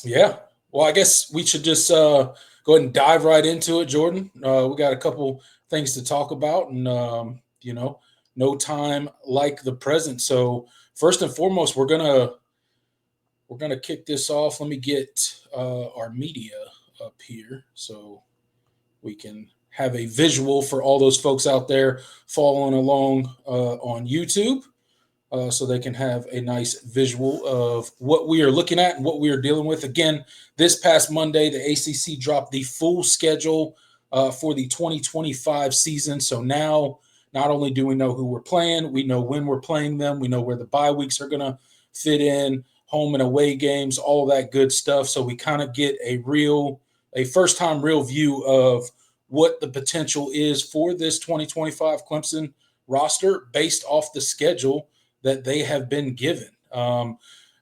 Yeah. Well, I guess we should just go ahead and dive right into it, Jordan. We got a couple things to talk about, and no time like the present. So first and foremost, we're gonna kick this off. Let me get our media up here so we can have a visual for all those folks out there following along on YouTube. So they can have a nice visual of what we are looking at and what we are dealing with. Again, this past Monday, the ACC dropped the full schedule for the 2025 season. So now, not only do we know who we're playing, we know when we're playing them, we know where the bye weeks are going to fit in, home and away games, all that good stuff. So we kind of get a first time real view of what the potential is for this 2025 Clemson roster based off the schedule that they have been given.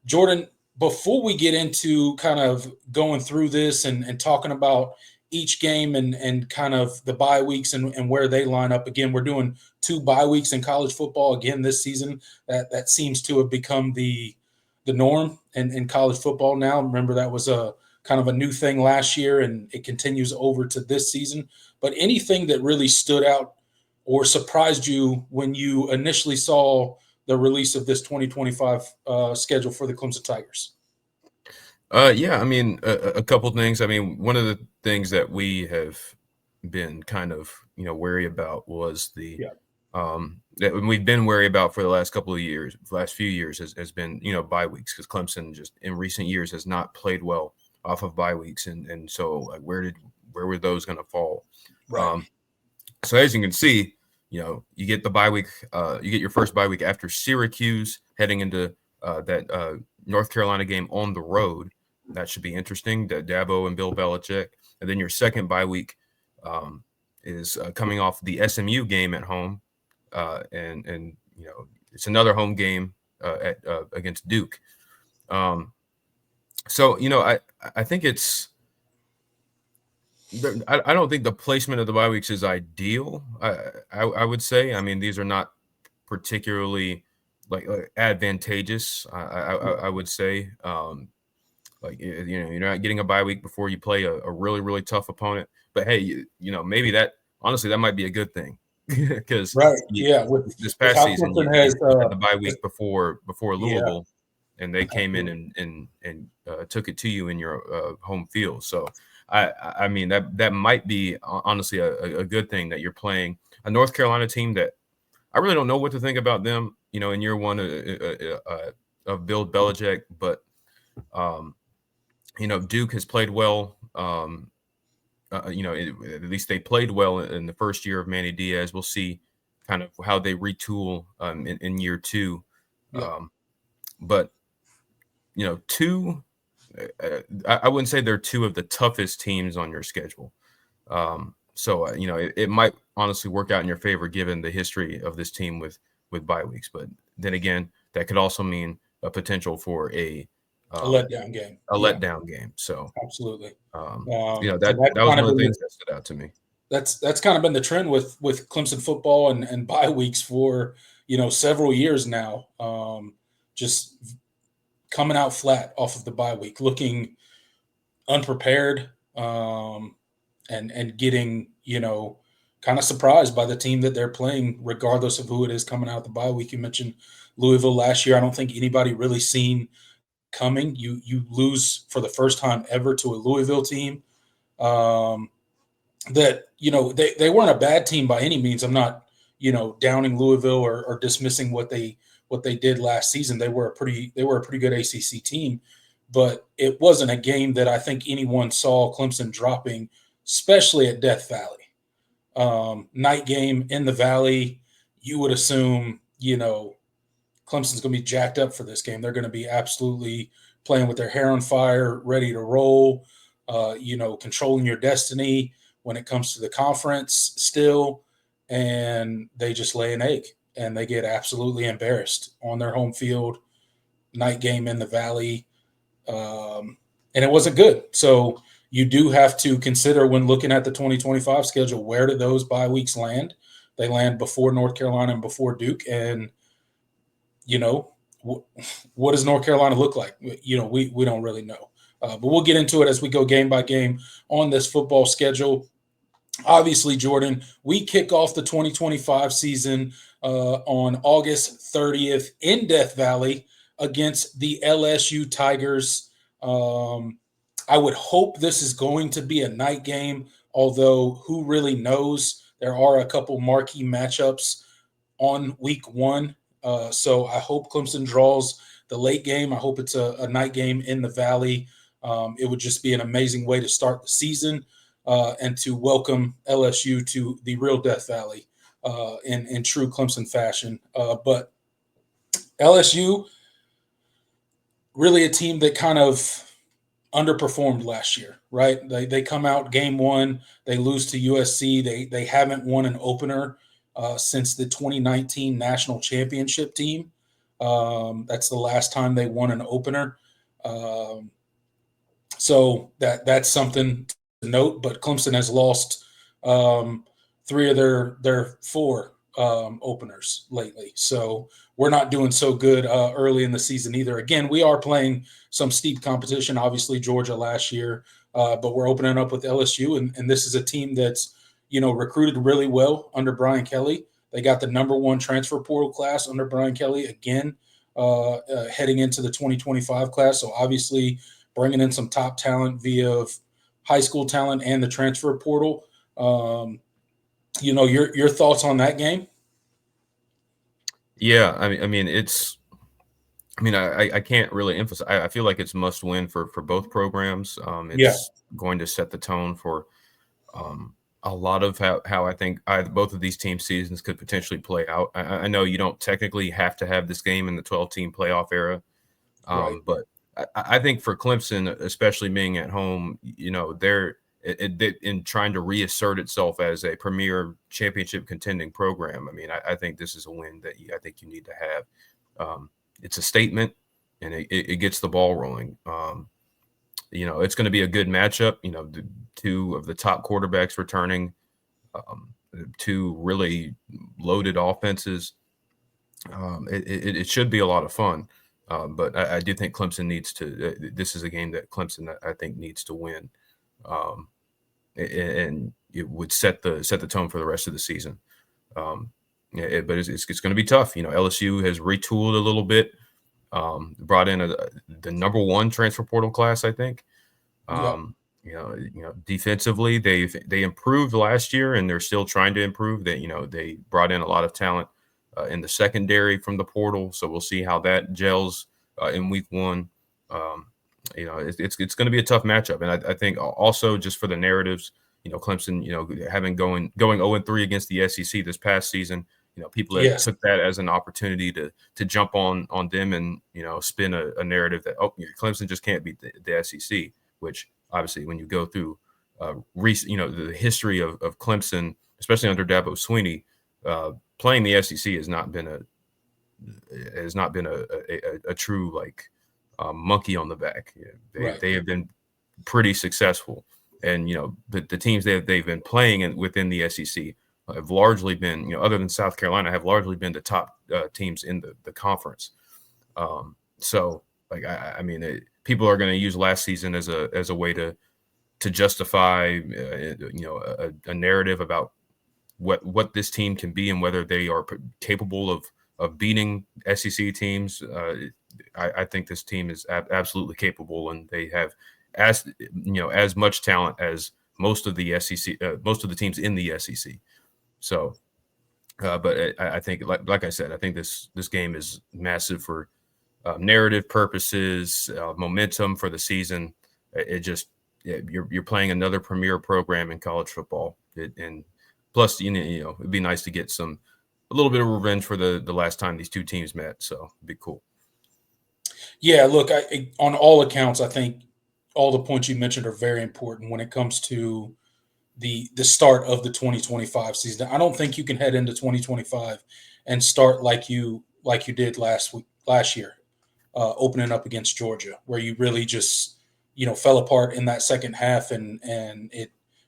Jordan, before we get into kind of going through this and talking about each game and kind of the bye weeks and where they line up, again, we're doing 2 bye weeks in college football again this season. That seems to have become the norm in college football now. Remember, that was a kind of a new thing last year, and it continues over to this season. But anything that really stood out or surprised you when you initially saw the release of this 2025 schedule for the Clemson Tigers? Yeah, I mean, a couple things. I mean, one of the things that we have been kind of, wary about was Yeah. that we've been wary about for the last couple of years, last few years has been, bye weeks, because Clemson just in recent years has not played well off of bye weeks. And so like, where were those going to fall? Right. Um, so as you can see, you get the bye week, you get your first bye week after Syracuse, heading into that North Carolina game on the road. That should be interesting. Dabo and Bill Belichick, and then your second bye week is coming off the SMU game at home, and it's another home game at against Duke. Um, so I think it's. I don't think the placement of the bye weeks is ideal. I would say. I mean, these are not particularly like advantageous. I would say. Like you're not getting a bye week before you play a really really tough opponent. But hey, maybe that honestly that might be a good thing because Right. Yeah. this With past how season Clemson you has, had the bye week before yeah, Louisville, and they came in absolutely. and took it to you in your home field. So I mean that might be honestly a good thing that you're playing a North Carolina team that I really don't know what to think about them. In year one of Bill Belichick, but um, Duke has played well. At least they played well in the first year of Manny Diaz. We'll see kind of how they retool in year two. Yeah. But two, I wouldn't say they're two of the toughest teams on your schedule. So it might honestly work out in your favor given the history of this team with bye weeks. But then again, that could also mean a potential for A um, letdown game. a Yeah. letdown game. So Absolutely. that And that's that was kind of one of the been things that stood out to me. that's kind of been the trend with Clemson football and bye weeks for several years now. Just coming out flat off of the bye week, looking unprepared, and getting kind of surprised by the team that they're playing, regardless of who it is coming out the bye week. You mentioned Louisville last year. I don't think anybody really seen coming. You lose for the first time ever to a Louisville team. Um, that they weren't a bad team by any means. I'm not downing Louisville or dismissing what they did last season. They were a pretty good ACC team, but it wasn't a game that I think anyone saw Clemson dropping, especially at Death Valley. Night game in the Valley, you would assume Clemson's going to be jacked up for this game. They're going to be absolutely playing with their hair on fire, ready to roll. Controlling your destiny when it comes to the conference still, and they just lay an egg and they get absolutely embarrassed on their home field. Night game in the Valley, and it wasn't good. So you do have to consider when looking at the 2025 schedule, where do those bye weeks land? They land before North Carolina and before Duke, and you know what does North Carolina look like? We don't really know. But we'll get into it as we go game by game on this football schedule. Obviously, Jordan, we kick off the 2025 season on August 30th in Death Valley against the LSU Tigers. I would hope this is going to be a night game, although who really knows? There are a couple marquee matchups on week one. So I hope Clemson draws the late game. I hope it's a night game in the Valley. It would just be an amazing way to start the season and to welcome LSU to the real Death Valley in true Clemson fashion. But LSU, really a team that kind of underperformed last year, right? They come out game one, they lose to USC. They haven't won an opener since the 2019 national championship team. That's the last time they won an opener. So that's something to note. But Clemson has lost three of their four openers lately. So we're not doing so good early in the season either. Again, we are playing some steep competition, obviously Georgia last year, but we're opening up with LSU, and this is a team that's recruited really well under Brian Kelly. They got the number one transfer portal class under Brian Kelly again, heading into the 2025 class. So obviously bringing in some top talent via high school talent and the transfer portal. Your thoughts on that game? Yeah, I can't really emphasize. I feel like it's must win for both programs. It's going to set the tone for a lot of how I think both of these team seasons could potentially play out. I know you don't technically have to have this game in the 12-team playoff era, Right. but I think for Clemson, especially being at home, they're in trying to reassert itself as a premier championship contending program. I think this is a win that I think you need to have. It's a statement, and it gets the ball rolling. It's going to be a good matchup. The two of the top quarterbacks returning, two really loaded offenses. It should be a lot of fun. But I do think Clemson needs to. This is a game that Clemson, I think, needs to win, and it would set the tone for the rest of the season. But it's going to be tough. LSU has retooled a little bit, brought in the number one transfer portal class, I think. Defensively, they improved last year, and they're still trying to improve. They brought in a lot of talent in the secondary from the portal, so we'll see how that gels in week one. It's going to be a tough matchup, and I think also just for the narratives, Clemson, having going 0-3 against the SEC this past season, people that took that as an opportunity to jump on them and spin a narrative that Clemson just can't beat the SEC, which obviously when you go through the history of Clemson, especially under Dabo Swinney, playing the SEC has not been a true monkey on the back. They have been pretty successful, and the teams they've been playing within the SEC have largely been, other than South Carolina, have largely been the top teams in the conference. People are going to use last season as a way to justify a narrative about what this team can be and whether they are capable of beating SEC teams. I think this team is absolutely capable, and they have as much talent as most of the SEC, most of the teams in the SEC. So, but I think, like I said, I think this game is massive for narrative purposes, momentum for the season. You're playing another premier program in college football, and plus, it'd be nice to get a little bit of revenge for the last time these two teams met. So it'd be cool. Yeah, look, on all accounts, I think all the points you mentioned are very important when it comes to the start of the 2025 season. I don't think you can head into 2025 and start like you did last year, opening up against Georgia, where you really just fell apart in that second half, and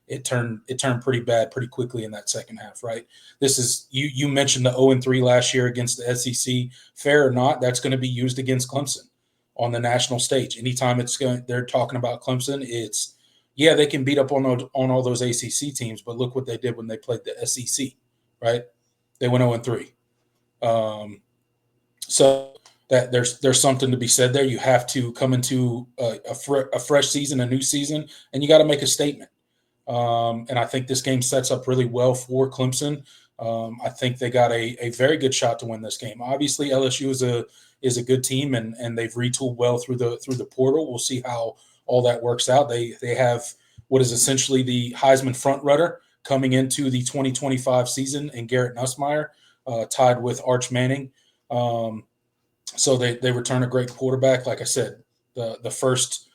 it turned pretty bad pretty quickly in that second half, right? This is you mentioned the 0-3 last year against the SEC. Fair or not, that's going to be used against Clemson on the national stage. Anytime they're talking about Clemson, it's yeah, they can beat up on all those ACC teams, but look what they did when they played the SEC, right? They went 0-3. So that there's something to be said there. You have to come into a fresh season, a new season, and you got to make a statement. And I think this game sets up really well for Clemson. I think they got a very good shot to win this game. Obviously, LSU is a good team, and they've retooled well through the portal. We'll see how all that works out. They have what is essentially the Heisman frontrunner coming into the 2025 season, and Garrett Nussmeier, tied with Arch Manning. So they return a great quarterback. Like I said, the first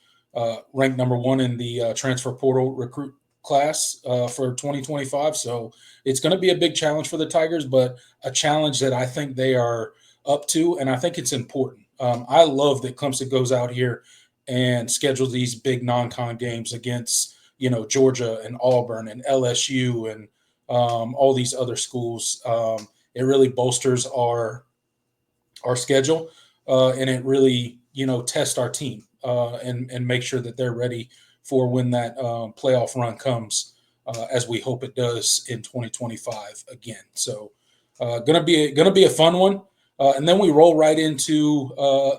ranked number 1 in the transfer portal recruit class for 2025. So it's going to be a big challenge for the Tigers, but a challenge that I think they are up to, and I think it's important. I love that Clemson goes out here and schedules these big non-con games against Georgia and Auburn and LSU and all these other schools. It really bolsters our schedule, and it really tests our team and make sure that they're ready for when that playoff run comes, as we hope it does in 2025 again. So gonna be a fun one, and then we roll right into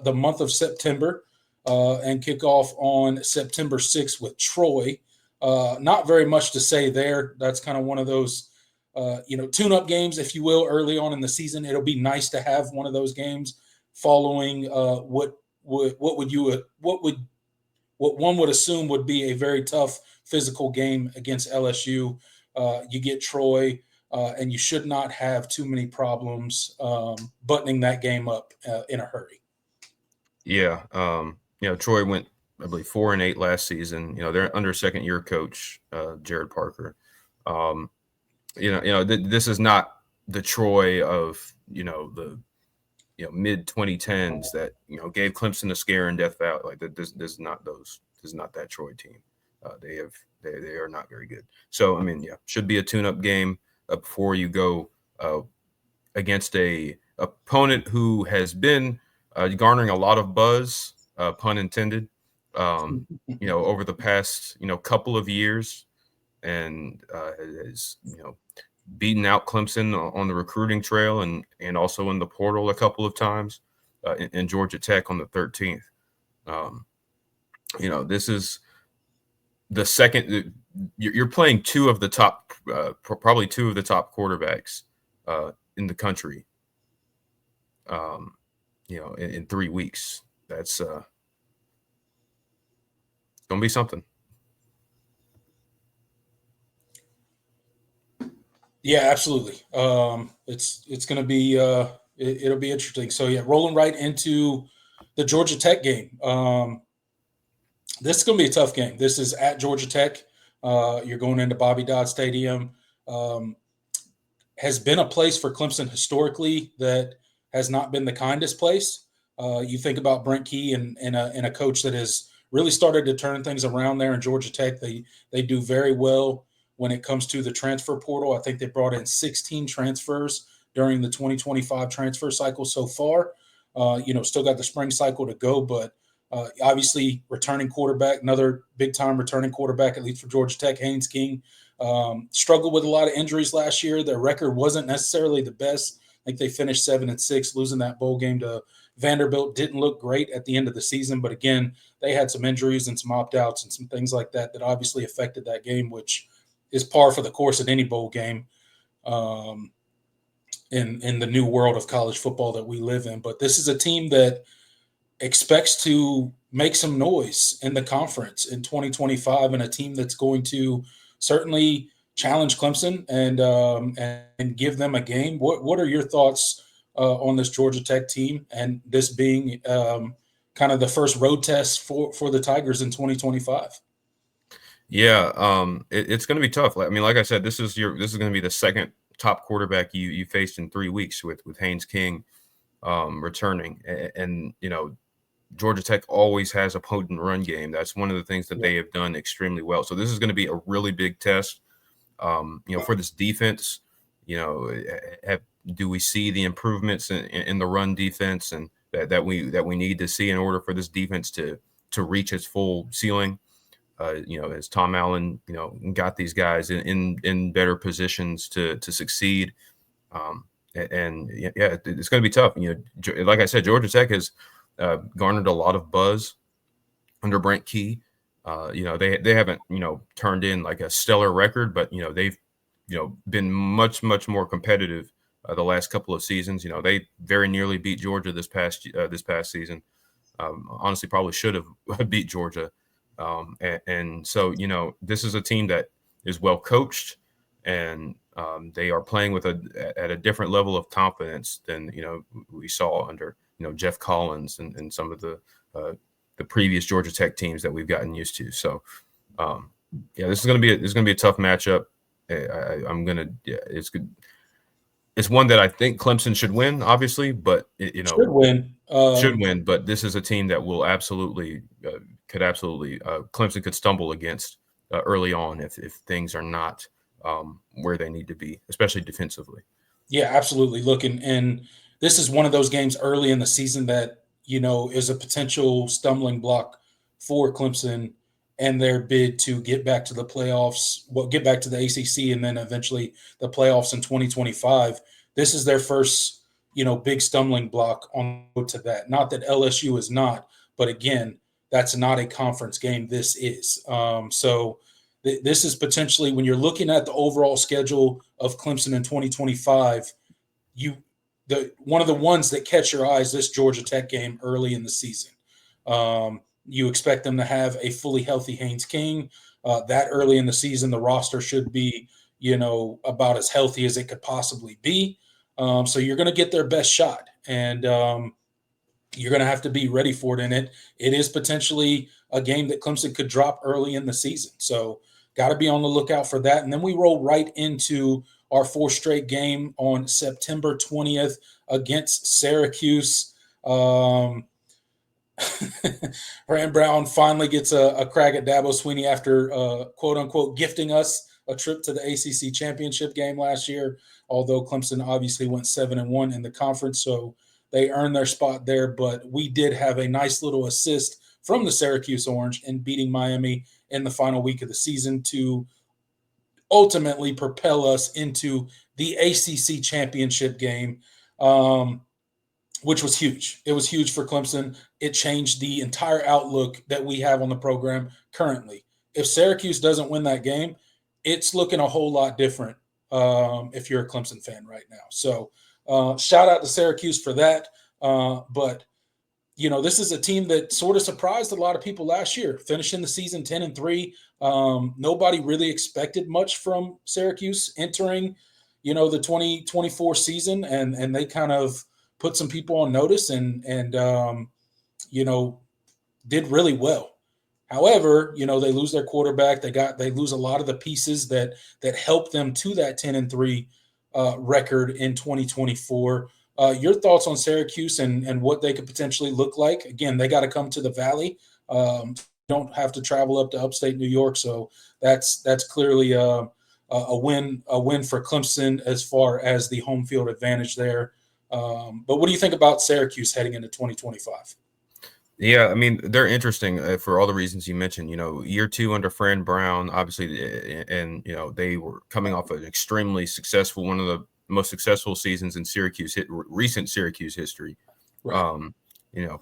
the month of September and kick off on September 6th with Troy. Not very much to say there. That's kind of one of those tune-up games, if you will, early on in the season. It'll be nice to have one of those games following what one would assume would be a very tough physical game against LSU. You get Troy, and you should not have too many problems buttoning that game up in a hurry. Yeah, Troy went, I believe, 4-8 last season. They're under second-year coach Jared Parker. This is not the Troy of the mid 2010s that gave Clemson a scare in Death Valley. Like this is not those. This is not that Troy team. They are not very good. So should be a tune-up game before you go against a opponent who has been garnering a lot of buzz, pun intended, over the past couple of years, and has beaten out Clemson on the recruiting trail and also in the portal a couple of times, and Georgia Tech on the 13th. This is the second. You're playing two of the top, probably two of the top quarterbacks in the country. In 3 weeks, that's gonna be something. Yeah, absolutely. It's going to be it'll be interesting. So yeah, rolling right into the Georgia Tech game. This is going to be a tough game. This is at Georgia Tech. You're going into Bobby Dodd Stadium. Has been a place for Clemson historically that has not been the kindest place. You think about Brent Key and a coach that has really started to turn things around there in Georgia Tech. They do very well when it comes to the transfer portal. I think they brought in 16 transfers during the 2025 transfer cycle so far. Still got the spring cycle to go, but obviously returning quarterback, another big-time returning quarterback, at least for Georgia Tech, Haynes King, struggled with a lot of injuries last year. Their record wasn't necessarily the best. I think they finished 7-6, losing that bowl game to Vanderbilt. Didn't look great at the end of the season, but again, they had some injuries and some opt-outs and some things like that obviously affected that game, which is par for the course in any bowl game in the new world of college football that we live in. But this is a team that expects to make some noise in the conference in 2025, and a team that's going to certainly challenge Clemson and give them a game. What are your thoughts on this Georgia Tech team, and this being kind of the first road test for the Tigers in 2025? Yeah, it's going to be tough. I mean, like I said, this is going to be the second top quarterback you faced in 3 weeks with Haynes King returning, and Georgia Tech always has a potent run game. That's one of the things that they have done extremely well. So this is going to be a really big test, for this defense. Do we see the improvements in the run defense, and that we need to see in order for this defense to reach its full ceiling. As Tom Allen, got these guys in better positions to succeed. And yeah, it's going to be tough. Like I said, Georgia Tech has garnered a lot of buzz under Brent Key. They haven't turned in like a stellar record, but they've been much more competitive the last couple of seasons. They very nearly beat Georgia this past season. Honestly, probably should have beat Georgia. And so this is a team that is well coached, and they are playing at a different level of confidence than we saw under Jeff Collins and some of the previous Georgia Tech teams that we've gotten used to. So this is going to be a tough matchup. It's good. It's one that I think Clemson should win, obviously, but should win. But this is a team that will absolutely Clemson could stumble against early on if things are not where they need to be, especially defensively. Yeah, absolutely. Look, and this is one of those games early in the season that is a potential stumbling block for Clemson and their bid to get back to the playoffs, get back to the ACC, and then eventually the playoffs in 2025. This is their first, big stumbling block on the road to that. Not that LSU is not, but again, that's not a conference game. This is. This is potentially, when you're looking at the overall schedule of Clemson in 2025, one of the ones that catch your eyes, this Georgia Tech game early in the season. You expect them to have a fully healthy Haynes King. That early in the season, the roster should be, about as healthy as it could possibly be. So you're going to get their best shot, and you're going to have to be ready for it. And it is potentially a game that Clemson could drop early in the season. So got to be on the lookout for that. And then we roll right into our fourth straight game on September 20th against Syracuse. Rand Brown finally gets a crack at Dabo Swinney after, quote unquote, gifting us a trip to the ACC championship game last year, although Clemson obviously went 7-1 in the conference. So they earned their spot there. But we did have a nice little assist from the Syracuse Orange in beating Miami in the final week of the season to ultimately propel us into the ACC championship game, which was huge. It was huge for Clemson. It changed the entire outlook that we have on the program currently. If Syracuse doesn't win that game, it's looking a whole lot different if you're a Clemson fan right now. So shout out to Syracuse for that. But this is a team that sort of surprised a lot of people last year, finishing the season 10-3. Nobody really expected much from Syracuse entering, the 2024 season, and they kind of put some people on notice and did really well. However, they lose their quarterback. They lose a lot of the pieces that helped them to that 10-3 record in 2024. Your thoughts on Syracuse and what they could potentially look like? Again, they got to come to the Valley. Don't have to travel up to upstate New York, so that's clearly a win for Clemson as far as the home field advantage there. But what do you think about Syracuse heading into 2025? Yeah, I mean, they're interesting for all the reasons you mentioned. Year two under Fran Brown, obviously, and they were coming off an extremely successful, one of the most successful seasons in recent Syracuse history. Right.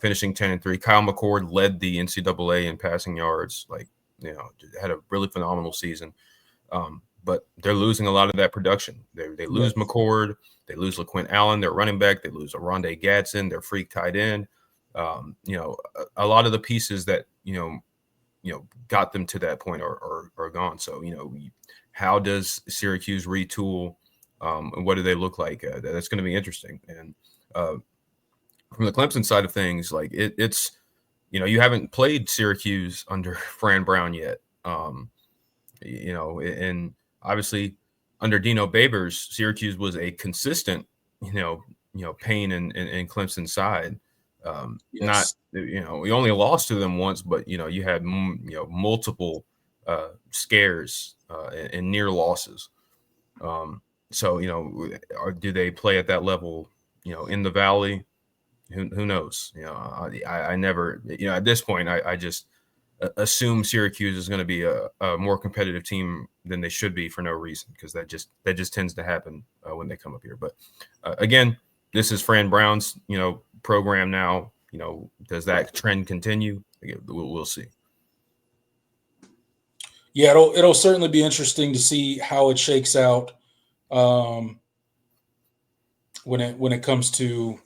Finishing 10-3. Kyle McCord led the NCAA in passing yards. Had a really phenomenal season. But they're losing a lot of that production. They lose McCord. They lose LaQuint Allen, their running back. They lose Aronde Gadsden, their freak tight end. A lot of the pieces that got them to that point are gone. So how does Syracuse retool? And what do they look like? That's going to be interesting. And from the Clemson side of things, it's you haven't played Syracuse under Fran Brown yet. And obviously under Dino Babers, Syracuse was a consistent pain in Clemson's side. Yes. Not we only lost to them once, but you had multiple scares and near losses. So do they play at that level in the Valley? Who knows? I never, at this point, I just assume Syracuse is going to be a more competitive team than they should be for no reason, because that just tends to happen when they come up here. But again, this is Fran Brown's program now. Does that trend continue? We'll see. Yeah, it'll certainly be interesting to see how it shakes out when it comes to,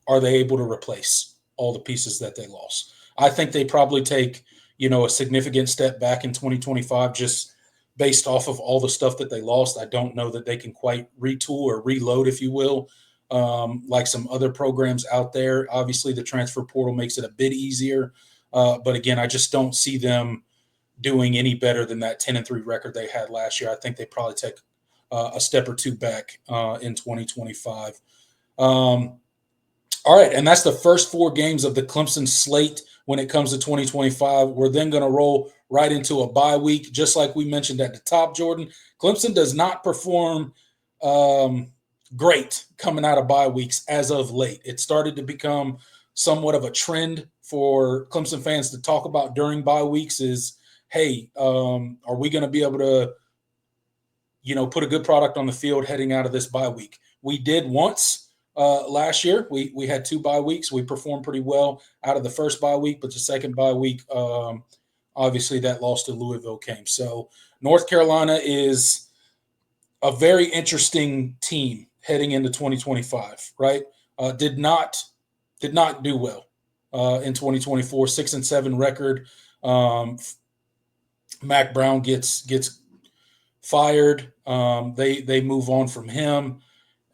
are they able to replace all the pieces that they lost? I think they probably take a significant step back in 2025 just based off of all the stuff that they lost. I don't know that they can quite retool or reload, if you will, like some other programs out there. Obviously, the transfer portal makes it a bit easier, but again, I just don't see them doing any better than that 10-3 record they had last year. I think they probably take a step or two back in 2025. All right, and that's the first 4 games of the Clemson slate when it comes to 2025. We're then going to roll right into a bye week, just like we mentioned at the top, Jordan. Clemson does not perform great coming out of bye weeks as of late. It started to become somewhat of a trend for Clemson fans to talk about during bye weeks is, hey, are we going to be able to, put a good product on the field heading out of this bye week? We did once last year. We had 2 bye weeks. We performed pretty well out of the first bye week, but the second bye week, obviously that loss to Louisville came. So North Carolina is a very interesting team heading into 2025, right? Did not do well in 2024, 6-7 record. Mac Brown gets fired. They move on from him.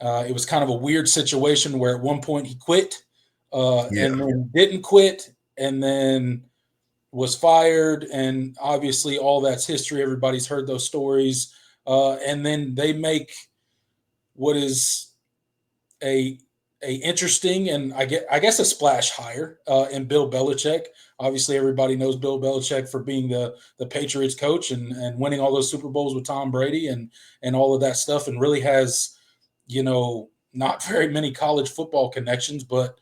It was kind of a weird situation where at one point he quit and then didn't quit and then was fired. And obviously all that's history. Everybody's heard those stories. And then they make what is a interesting and I guess a splash hire in Bill Belichick. Obviously, everybody knows Bill Belichick for being the Patriots coach and winning all those Super Bowls with Tom Brady and all of that stuff, and really has, not very many college football connections, but,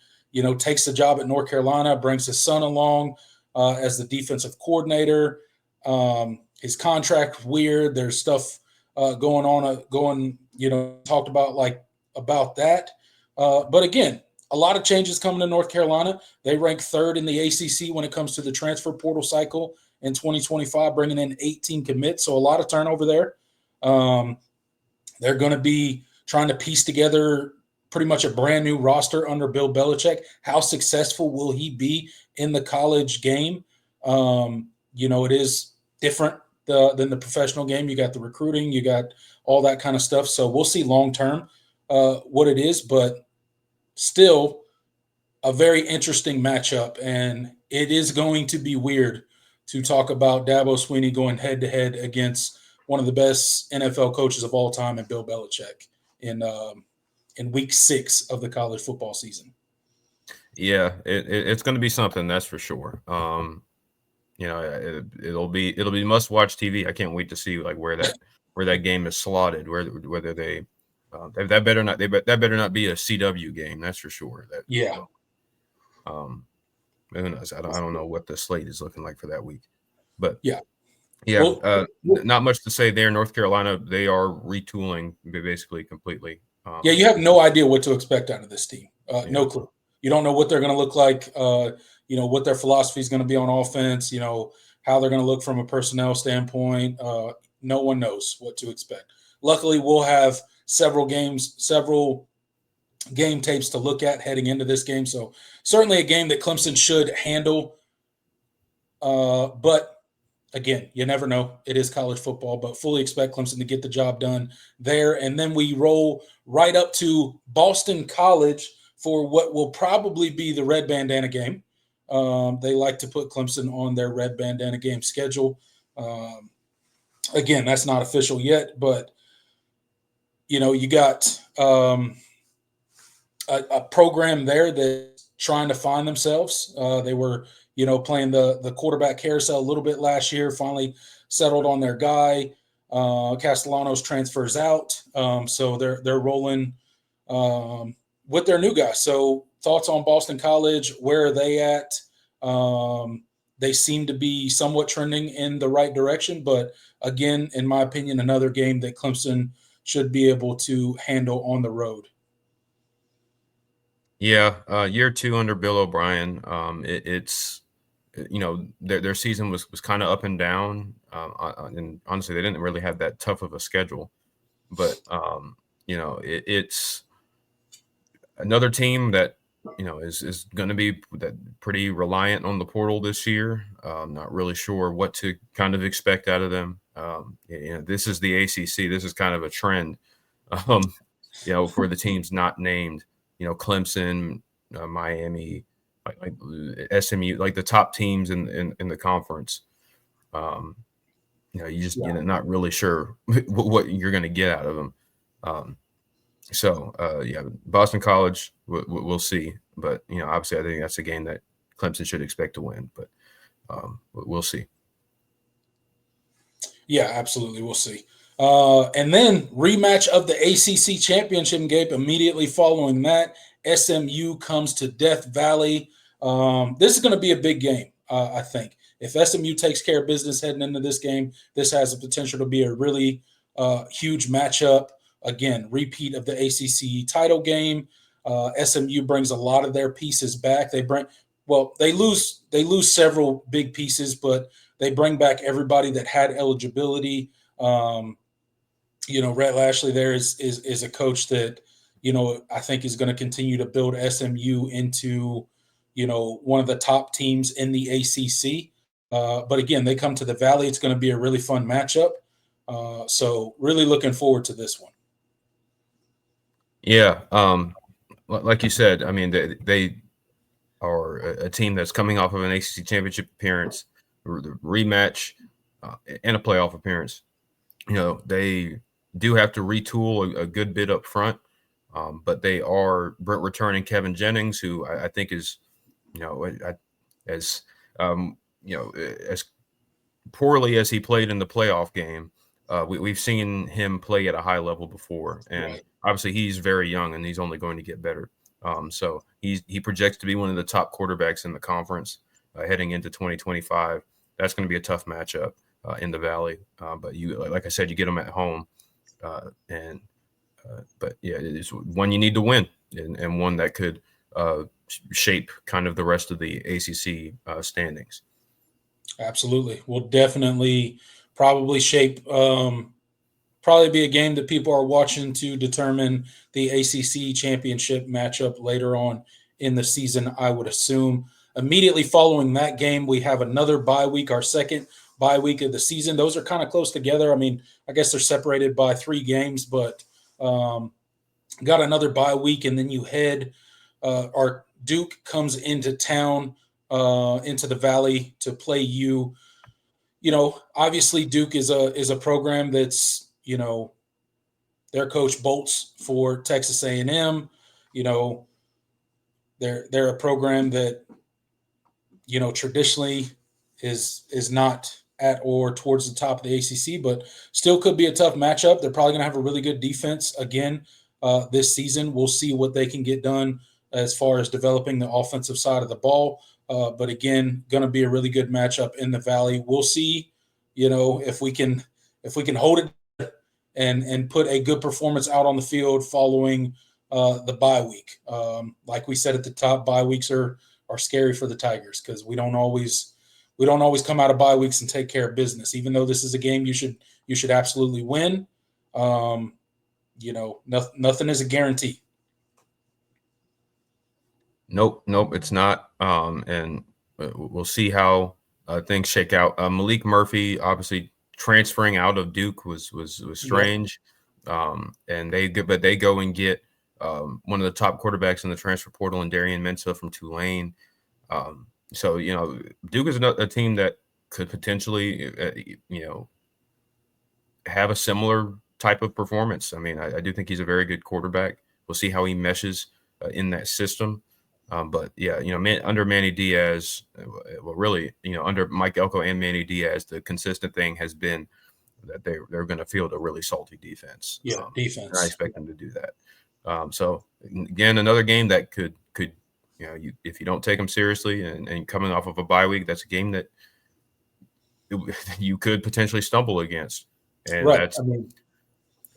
takes the job at North Carolina, brings his son along as the defensive coordinator. His contract weird. There's stuff going, talked about that. But again, a lot of changes coming to North Carolina. They rank 3rd in the ACC when it comes to the transfer portal cycle in 2025, bringing in 18 commits. So a lot of turnover there. They're going to be trying to piece together pretty much a brand new roster under Bill Belichick. How successful will he be in the college game? It is different than the professional game. You got the recruiting, you got all that kind of stuff. So we'll see long-term what it is, but still a very interesting matchup. And it is going to be weird to talk about Dabo Swinney going head-to-head against one of the best NFL coaches of all time in Bill Belichick in week 6 of the college football season. Yeah, it's going to be something, that's for sure. It'll be must-watch TV. I can't wait to see where that game is slotted, whether they that better not be a CW game, that's for sure. Who knows? I don't know what the slate is looking like for that week, but not much to say there. North Carolina, they are retooling basically completely. You have no idea what to expect out of this team. No clue. You don't know what they're going to look like. What their philosophy is going to be on offense. How they're going to look from a personnel standpoint. No one knows what to expect. Luckily, we'll have several game tapes to look at heading into this game. So certainly a game that Clemson should handle. But again, you never know. It is college football, but fully expect Clemson to get the job done there. And then we roll right up to Boston College for what will probably be the red bandana game. They like to put Clemson on their red bandana game schedule. Again, that's not official yet, but you got a program there that's trying to find themselves. They were, playing the quarterback carousel a little bit last year, finally settled on their guy. Castellanos transfers out. So they're rolling with their new guy. So thoughts on Boston College? Where are they at? They seem to be somewhat trending in the right direction, but again, in my opinion, another game that Clemson should be able to handle on the road. Yeah, year 2 under Bill O'Brien. It's their season was kind of up and down, and honestly, they didn't really have that tough of a schedule. But it's another team that is going to be pretty reliant on the portal this year. Not really sure what to kind of expect out of them. This is the ACC. This is kind of a trend, for the teams not named. Clemson, Miami, like SMU, like the top teams in the conference. You're not really sure what you're going to get out of them. Boston College, we'll see. But obviously, I think that's a game that Clemson should expect to win. But we'll see. Yeah, absolutely. We'll see. And then rematch of the ACC championship game immediately following that. SMU comes to Death Valley. This is going to be a big game, I think. If SMU takes care of business heading into this game, this has the potential to be a really huge matchup. Again, repeat of the ACC title game. SMU brings a lot of their pieces back. They lose several big pieces, but they bring back everybody that had eligibility. Rhett Lashley there is a coach that, I think is going to continue to build SMU into, one of the top teams in the ACC. But again, they come to the Valley. It's going to be a really fun matchup. So really looking forward to this one. Yeah. Like you said, I mean, they are a team that's coming off of an ACC championship appearance, the rematch, and a playoff appearance. They do have to retool a good bit up front, but they are returning Kevin Jennings, who I think is, as poorly as he played in the playoff game, we've seen him play at a high level before, and obviously he's very young and he's only going to get better. So he projects to be one of the top quarterbacks in the conference heading into 2025. That's going to be a tough matchup in the Valley, but like I said, you get them at home, but yeah, it's one you need to win, and one that could shape kind of the rest of the ACC standings. Absolutely, will definitely probably shape. Probably be a game that people are watching to determine the ACC championship matchup later on in the season, I would assume. Immediately following that game, we have another bye week, our second bye week of the season. Those are kind of close together. I mean, I guess they're separated by 3 games, but got another bye week, and then you head. Our Duke comes into town, into the Valley to play you. Obviously Duke is a program that's, their coach bolts for Texas A&M. They're a program that, traditionally is not at or towards the top of the ACC, but still could be a tough matchup. They're probably going to have a really good defense again this season. We'll see what they can get done as far as developing the offensive side of the ball. But again, going to be a really good matchup in the Valley. We'll see, if we can hold it and put a good performance out on the field following the bye week. Like we said at the top, bye weeks are scary for the Tigers because we don't always come out of bye weeks and take care of business. Even though this is a game you should absolutely win, nothing is a guarantee. Nope, it's not. And we'll see how things shake out. Malik Murphy, obviously transferring out of Duke was strange. And they go and get one of the top quarterbacks in the transfer portal, and Darian Mensah from Tulane. So Duke is a team that could potentially have a similar type of performance. I mean, I do think he's a very good quarterback. We'll see how he meshes in that system. But yeah, under Manny Diaz, really, under Mike Elko and Manny Diaz, the consistent thing has been that they're going to field a really salty defense. Defense. And I expect them to do that. So again, another game that could if you don't take them seriously and coming off of a bye week, that's a game that you could potentially stumble against, and Right. that's I mean,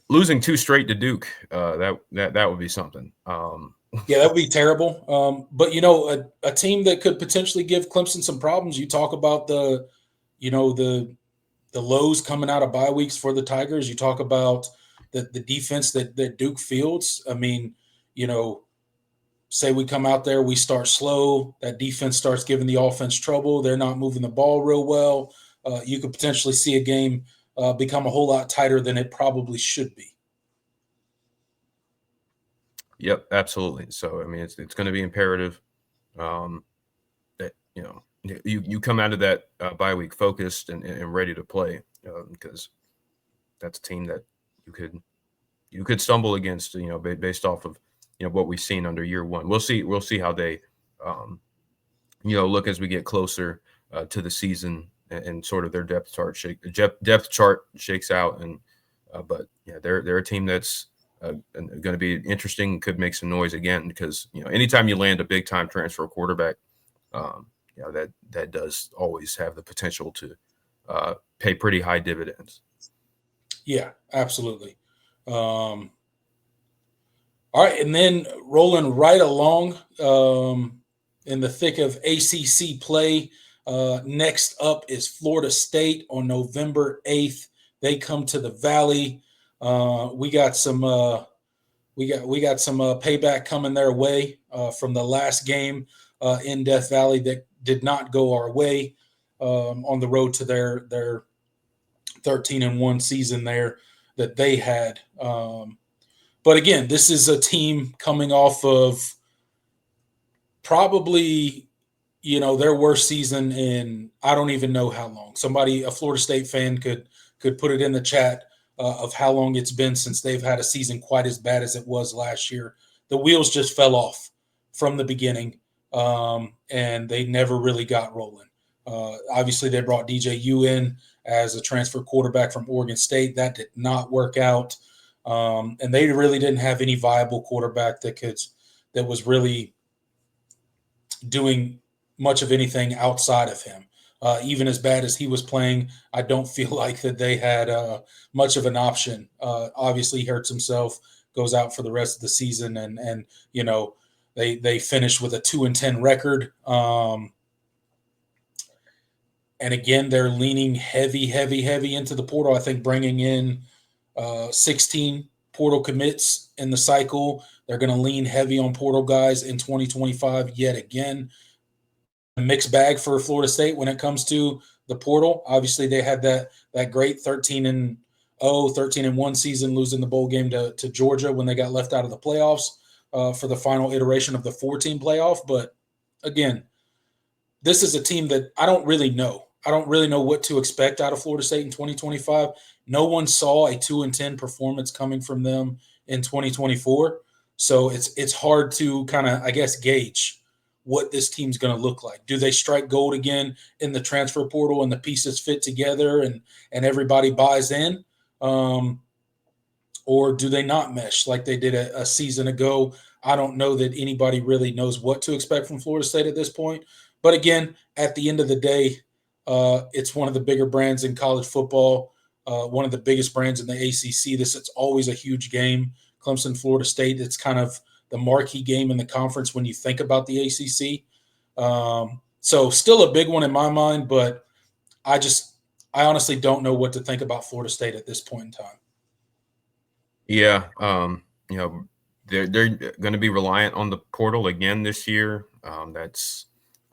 losing 2 straight to Duke. That would be something. yeah, that would be terrible. But a team that could potentially give Clemson some problems. You talk about the lows coming out of bye weeks for the Tigers. You talk about the defense that Duke fields. I mean, say we come out there, we start slow, that defense starts giving the offense trouble. They're not moving the ball real well. You could potentially see a game become a whole lot tighter than it probably should be. Yep, absolutely. So I mean, it's going to be imperative that you come out of that bye week focused and ready to play, because that's a team that you could stumble against, based off of what we've seen under year one. We'll see how they look as we get closer to the season, and sort of their depth chart shakes out. And but yeah, they're a team that's going to be interesting. Could make some noise again, because anytime you land a big time transfer quarterback, that does always have the potential to pay pretty high dividends. Yeah, absolutely. All right, and then rolling right along in the thick of ACC play. Next up is Florida State on November 8th. They come to the Valley. We got some payback coming their way from the last game in Death Valley that did not go our way on the road to their 13-1 season there that they had. But again, this is a team coming off of probably their worst season in I don't even know how long. A Florida State fan could put it in the chat of how long it's been since they've had a season quite as bad as it was last year. The wheels just fell off from the beginning, and they never really got rolling. Obviously, they brought DJU in as a transfer quarterback from Oregon State. That did not work out, and they really didn't have any viable quarterback that was really doing much of anything outside of him. Even as bad as he was playing, I don't feel like that they had much of an option. Obviously, he hurts himself, goes out for the rest of the season, and they finished with a 2-10 record. And again, they're leaning heavy into the portal. I think bringing in 16 portal commits in the cycle. They're going to lean heavy on portal guys in 2025 yet again. A mixed bag for Florida State when it comes to the portal. Obviously, they had that great 13-1 season, losing the bowl game to Georgia when they got left out of the playoffs for the final iteration of the 4-team playoff. But again, this is a team that I don't really know. I don't really know what to expect out of Florida State in 2025. No one saw a 2-10 performance coming from them in 2024. So it's hard to kind of, I guess, gauge what this team's going to look like. Do they strike gold again in the transfer portal and the pieces fit together and everybody buys in? Or do they not mesh like they did a season ago? I don't know that anybody really knows what to expect from Florida State at this point. But again, at the end of the day, it's one of the bigger brands in college football, one of the biggest brands in the ACC. It's always a huge game. Clemson, Florida State, it's kind of the marquee game in the conference when you think about the ACC. So still a big one in my mind, but I honestly don't know what to think about Florida State at this point in time. Yeah, they're going to be reliant on the portal again this year. That's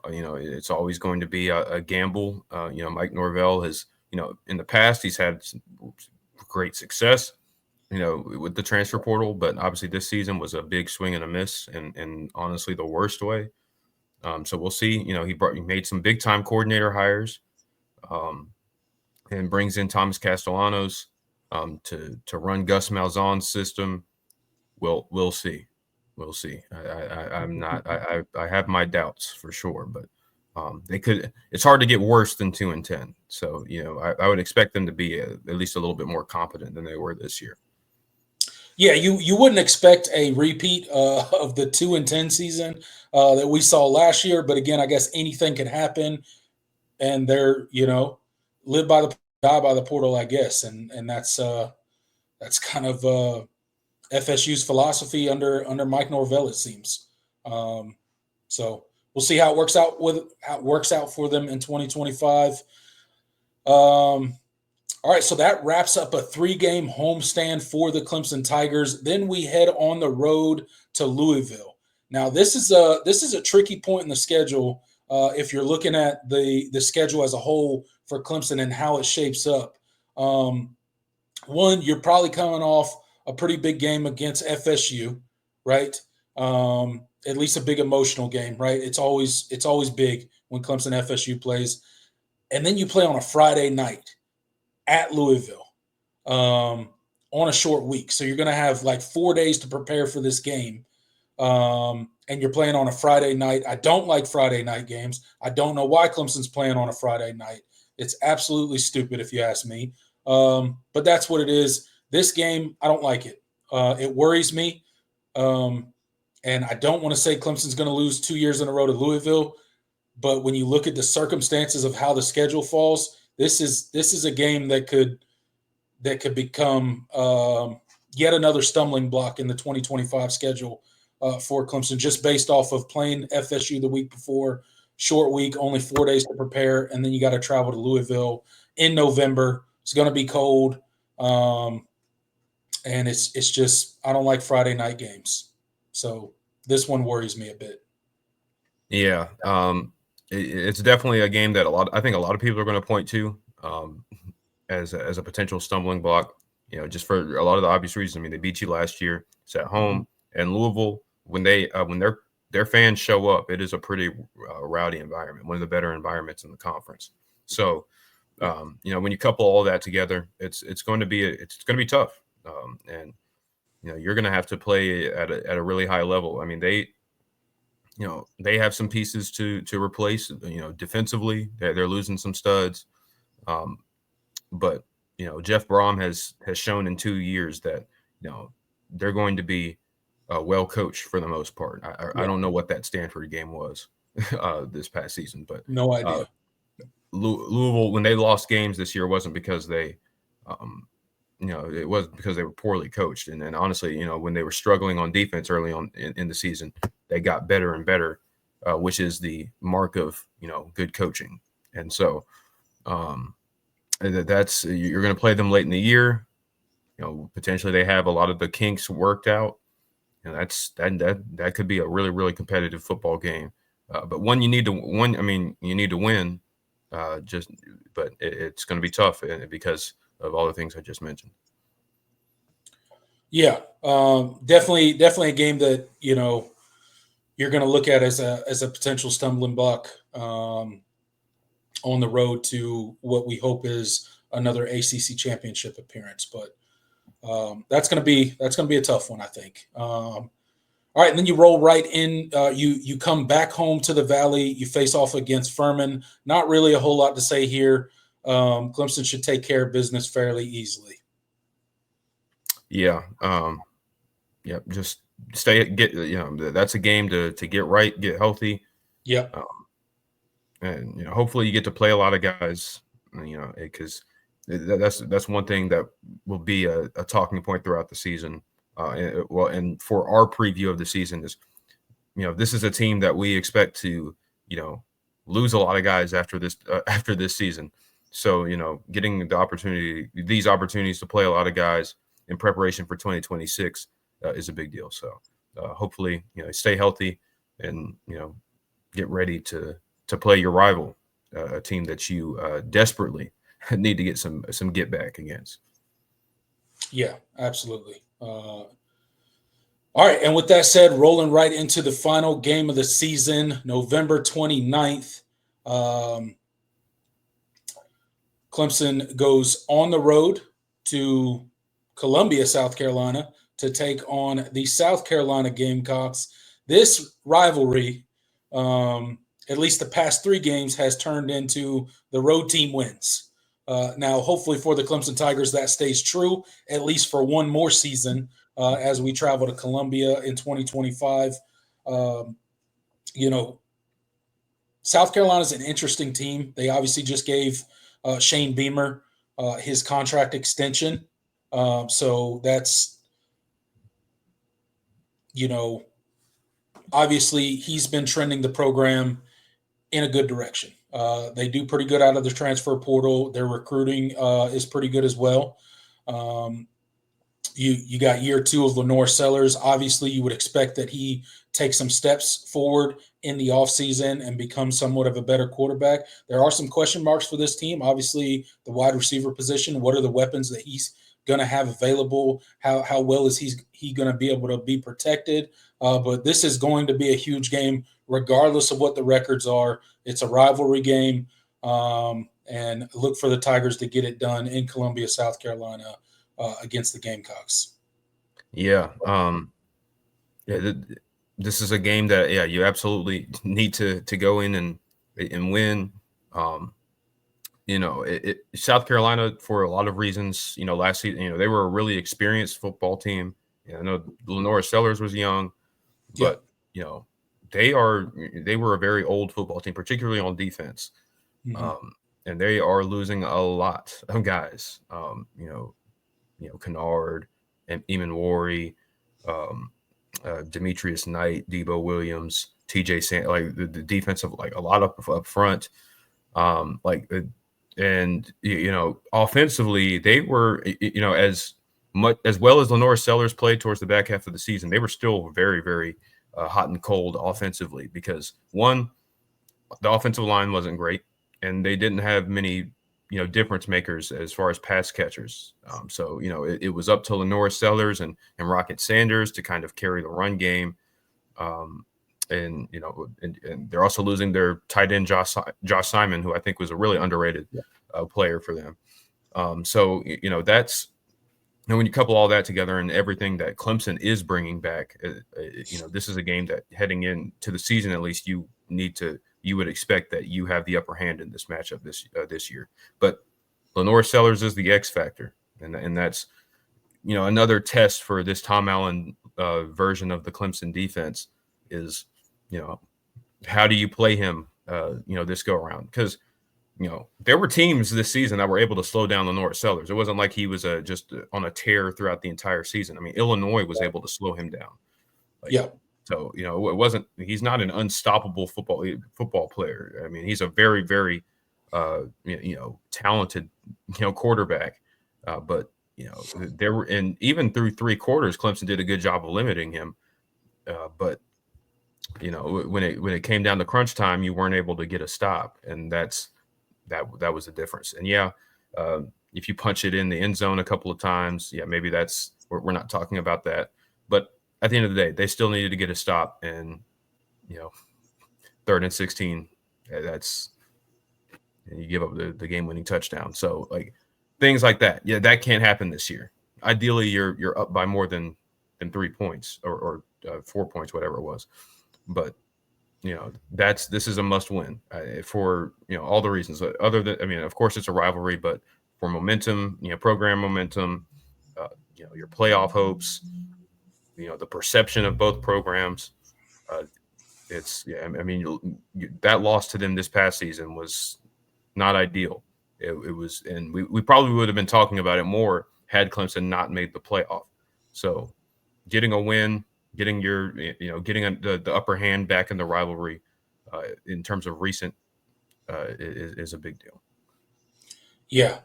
it's always going to be a gamble. Mike Norvell has in the past he's had some great success with the transfer portal, but obviously this season was a big swing and a miss, and honestly the worst way. So we'll see. He made some big time coordinator hires, and brings in Thomas Castellanos to run Gus Malzahn's system. We'll see. We'll see. I'm not. I have my doubts for sure, but they could. It's hard to get worse than 2-10. So I would expect them to be at least a little bit more competent than they were this year. Yeah, you wouldn't expect a repeat of the 2-10 season that we saw last year, but again, I guess anything can happen, and they're live by the die by the portal, I guess, and that's kind of FSU's philosophy under Mike Norvell, it seems. Um, so we'll see how it works out for them in 2025. All right, so that wraps up a 3-game homestand for the Clemson Tigers. Then we head on the road to Louisville. Now, this is a tricky point in the schedule if you're looking at the schedule as a whole for Clemson and how it shapes up. One, you're probably coming off a pretty big game against FSU, right? At least a big emotional game, right? It's always big when Clemson FSU plays, and then you play on a Friday night at Louisville on a short week. So you're going to have like 4 days to prepare for this game. And you're playing on a Friday night. I don't like Friday night games. I don't know why Clemson's playing on a Friday night. It's absolutely stupid if you ask me. But that's what it is. This game, I don't like it. It worries me. And I don't want to say Clemson's going to lose 2 years in a row to Louisville. But when you look at the circumstances of how the schedule falls, this is a game that could become yet another stumbling block in the 2025 schedule for Clemson, just based off of playing FSU the week before, short week, only 4 days to prepare, and then you got to travel to Louisville in November. It's going to be cold, and it's just I don't like Friday night games, so this one worries me a bit. Yeah, it's definitely a game that I think a lot of people are going to point to as a potential stumbling block. Just for a lot of the obvious reasons. I mean, they beat you last year. It's at home, and Louisville, when their fans show up, it is a pretty rowdy environment, one of the better environments in the conference. So, when you couple all that together, it's going to be tough, and you're going to have to play at a really high level. I mean, they have some pieces to replace. Defensively, they're losing some studs, but Jeff Brom has shown in 2 years that they're going to be well coached for the most part. I don't know what that Stanford game was this past season, but no idea. Louisville, when they lost games this year, wasn't because it was because they were poorly coached. And honestly, when they were struggling on defense early on in the season, they got better and better, which is the mark of good coaching. And so that's you're going to play them late in the year. Potentially they have a lot of the kinks worked out. That could be a really, really competitive football game. But you need to win. But it's going to be tough because of all the things I just mentioned. Yeah, definitely a game that you're going to look at as a potential stumbling block on the road to what we hope is another ACC championship appearance. But that's going to be a tough one, I think. All right, and then you roll right in. You come back home to the Valley. You face off against Furman. Not really a whole lot to say here. Clemson should take care of business fairly easily. Yeah. Just that's a game to get right, get healthy. Yeah. And hopefully you get to play a lot of guys. Because that's one thing that will be a talking point throughout the season. And for our preview of the season is, this is a team that we expect to, lose a lot of guys after this season. So, getting these opportunities to play a lot of guys in preparation for 2026 is a big deal. So hopefully, stay healthy and, get ready to play your rival, a team that you desperately need to get some get back against. Yeah, absolutely. All right, and with that said, rolling right into the final game of the season, November 29th. Clemson goes on the road to Columbia, South Carolina, to take on the South Carolina Gamecocks. This rivalry, at least the past 3 games, has turned into the road team wins. Now, hopefully for the Clemson Tigers, that stays true, at least for one more season. as we travel to Columbia in 2025. Um, you know, South Carolina is an interesting team. They obviously just gave Shane Beamer his contract extension. So that's, you know, obviously he's been trending the program in a good direction. They do pretty good out of the transfer portal. Their recruiting is pretty good as well. Um, you got year 2 of Lenore Sellers. Obviously, you would expect that he takes some steps forward in the offseason and becomes somewhat of a better quarterback. There are some question marks for this team. Obviously, the wide receiver position. What are the weapons that he's going to have available? How well is he going to be able to be protected? But this is going to be a huge game, regardless of what the records are. It's a rivalry game, and look for the Tigers to get it done in Columbia, South Carolina, against the Gamecocks. Yeah. Yeah. This is a game that, yeah, you absolutely need to go in and win. South Carolina, for a lot of reasons, last season, they were a really experienced football team. I know Lenora Sellers was young, but they were a very old football team, particularly on defense. Mm-hmm. And they are losing a lot of guys. Kennard and Eamon Worry, Demetrius Knight, Dabo Williams, TJ Sand, like the defensive, like a lot up front. Offensively, they were, as well as Lenore Sellers played towards the back half of the season, they were still very, very hot and cold offensively because, one, the offensive line wasn't great, and they didn't have many, difference makers as far as pass catchers. It was up to Lenore Sellers and Rocket Sanders to kind of carry the run game. And they're also losing their tight end Josh Simon, who I think was a really underrated player for them. That's, when you couple all that together and everything that Clemson is bringing back, this is a game that heading into the season, at least you would expect that you have the upper hand in this matchup this year. But Lenore Sellers is the X factor, and that's another test for this Tom Allen version of the Clemson defense is, how do you play him, this go around? Because, there were teams this season that were able to slow down Lenore Sellers. It wasn't like he was just on a tear throughout the entire season. I mean, Illinois was able to slow him down. So, it wasn't, he's not an unstoppable football player. I mean, he's a very, very, talented, quarterback. But, there were, and even through 3 quarters, Clemson did a good job of limiting him. But, when it came down to crunch time, you weren't able to get a stop. And that was the difference. And if you punch it in the end zone a couple of times, maybe we're not talking about that. But at the end of the day, they still needed to get a stop, and 3rd and 16. And you give up the game-winning touchdown. So things like that, that can't happen this year. Ideally, you're up by more than 3 points or 4 points, whatever it was. But this is a must-win for all the reasons. Other than, I mean, of course, it's a rivalry, but for momentum, program momentum, your playoff hopes. The perception of both programs, that loss to them this past season was not ideal. It was, and we probably would have been talking about it more had Clemson not made the playoff. So getting a win, getting the upper hand back in the rivalry in terms of recent is a big deal. Yeah.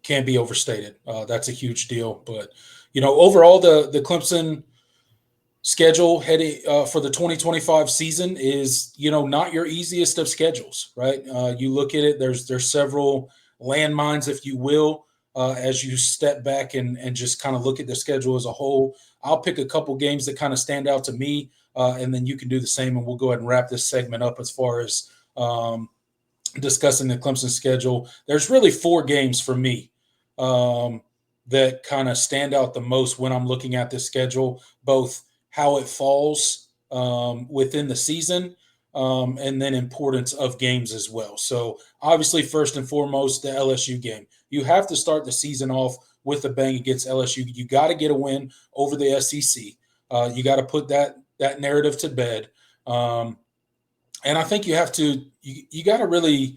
Can't be overstated. That's a huge deal. But, overall, the Clemson schedule heading for the 2025 season is, not your easiest of schedules, right? You look at it, there's several landmines, if you will, as you step back and just kind of look at the schedule as a whole. I'll pick a couple games that kind of stand out to me, and then you can do the same, and we'll go ahead and wrap this segment up as far as discussing the Clemson schedule. There's really 4 games for me that kind of stand out the most when I'm looking at this schedule, both how it falls within the season and then importance of games as well. So obviously, first and foremost, the LSU game. You have to start the season off with a bang against LSU. You got to get a win over the SEC. You got to put that narrative to bed. And I think you have to you got to really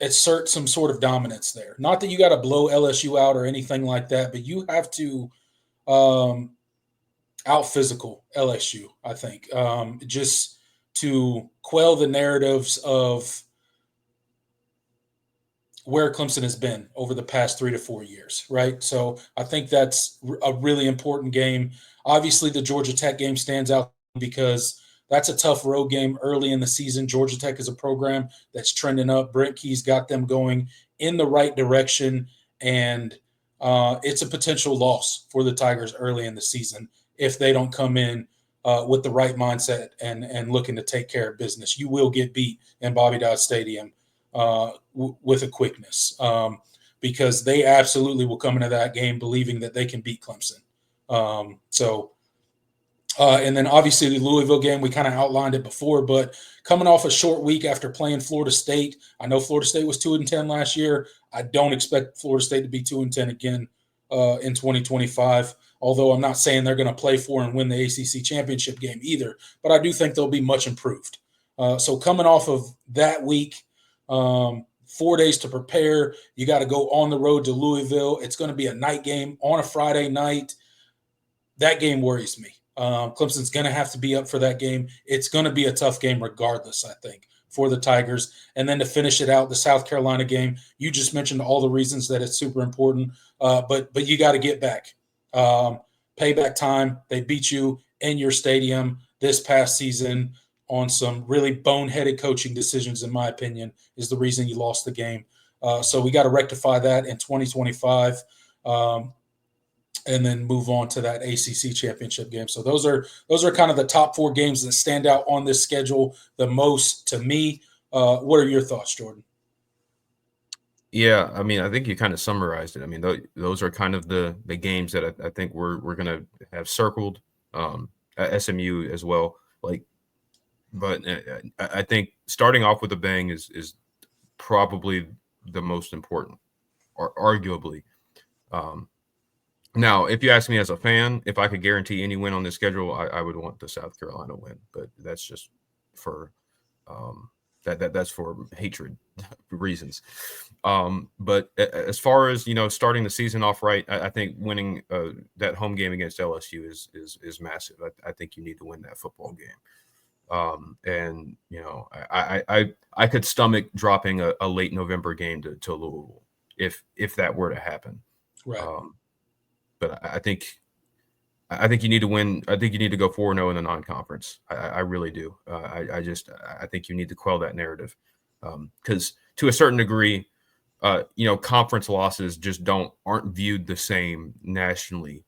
assert some sort of dominance there. Not that you got to blow LSU out or anything like that, but you have to out physical LSU, I think, just to quell the narratives of where Clemson has been over the past 3 to 4 years, right? So I think that's a really important game. Obviously, the Georgia Tech game stands out because that's a tough road game early in the season. Georgia Tech is a program that's trending up. Brent Key's got them going in the right direction, and it's a potential loss for the Tigers early in the season if they don't come in with the right mindset and looking to take care of business. You will get beat in Bobby Dodd Stadium with a quickness because they absolutely will come into that game believing that they can beat Clemson. And then obviously the Louisville game, we kind of outlined it before, but coming off a short week after playing Florida State, I know Florida State was 2-10 last year. I don't expect Florida State to be 2-10 again in 2025, although I'm not saying they're going to play for and win the ACC championship game either, but I do think they'll be much improved. So coming off of that week, 4 days to prepare, you got to go on the road to Louisville. It's going to be a night game on a Friday night. That game worries me. Clemson's going to have to be up for that game. It's going to be a tough game regardless, I think, for the Tigers. And then to finish it out, the South Carolina game, you just mentioned all the reasons that it's super important, but you got to get back. Payback time. They beat you in your stadium this past season on some really boneheaded coaching decisions, in my opinion, is the reason you lost the game. So we got to rectify that in 2025. And then move on to that ACC championship game. So those are kind of the top 4 games that stand out on this schedule the most to me. What are your thoughts, Jordan? Yeah, I mean, I think you kind of summarized it. I mean, those are kind of the games that I think we're going to have circled at SMU as well. But I think starting off with a bang is probably the most important, or arguably. Now, if you ask me as a fan, if I could guarantee any win on this schedule, I would want the South Carolina win. But that's just for that's for hatred reasons. But as far as starting the season off right, I think winning that home game against LSU is massive. I think you need to win that football game. And I could stomach dropping a late November game to Louisville if that were to happen. Right. But I think you need to win. I think you need to go 4-0 in the non-conference. I really do. I think you need to quell that narrative because to a certain degree, conference losses just aren't viewed the same nationally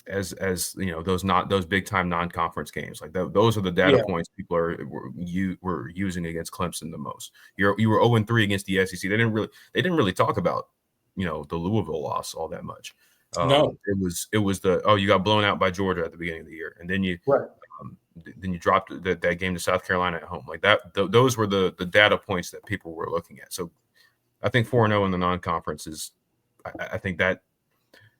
as those big time non-conference games. Like those are the data points people were using against Clemson the most. You were 0-3 against the SEC. They didn't really talk about the Louisville loss all that much. No, it was you got blown out by Georgia at the beginning of the year, and then you dropped that game to South Carolina at home. Like that, those were the data points that people were looking at. So I think 4-0 in the non-conference is. I think that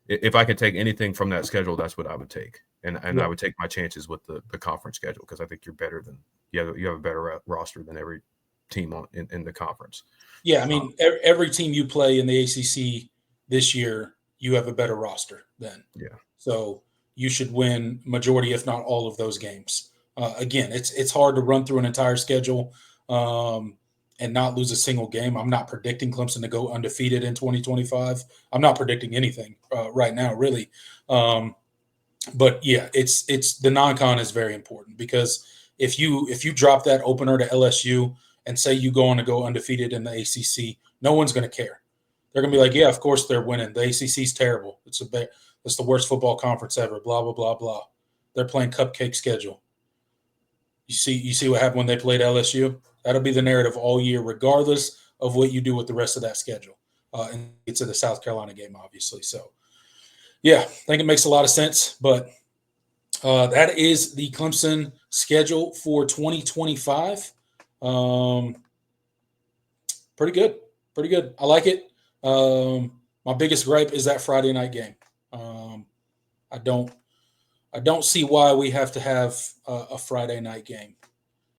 if I could take anything from that schedule, that's what I would take, and I would take my chances with the conference schedule because I think you're better than you have a better roster than every team in the conference. Yeah, I mean, every team you play in the ACC this year, you have a better roster than. Yeah. So you should win majority, if not all, of those games. Again, it's hard to run through an entire schedule and not lose a single game. I'm not predicting Clemson to go undefeated in 2025. I'm not predicting anything right now, really. But yeah, it's the non-con is very important because if you drop that opener to LSU and say you go on to go undefeated in the ACC, no one's going to care. They're going to be like, yeah, of course they're winning. The ACC's terrible. It's the worst football conference ever. Blah blah blah blah. They're playing cupcake schedule. You see what happened when they played LSU? That'll be the narrative all year, regardless of what you do with the rest of that schedule. And it's to the South Carolina game, obviously. So, yeah, I think it makes a lot of sense. But that is the Clemson schedule for 2025. Pretty good. I like it. My biggest gripe is that Friday night game. I don't see why we have to have a Friday night game.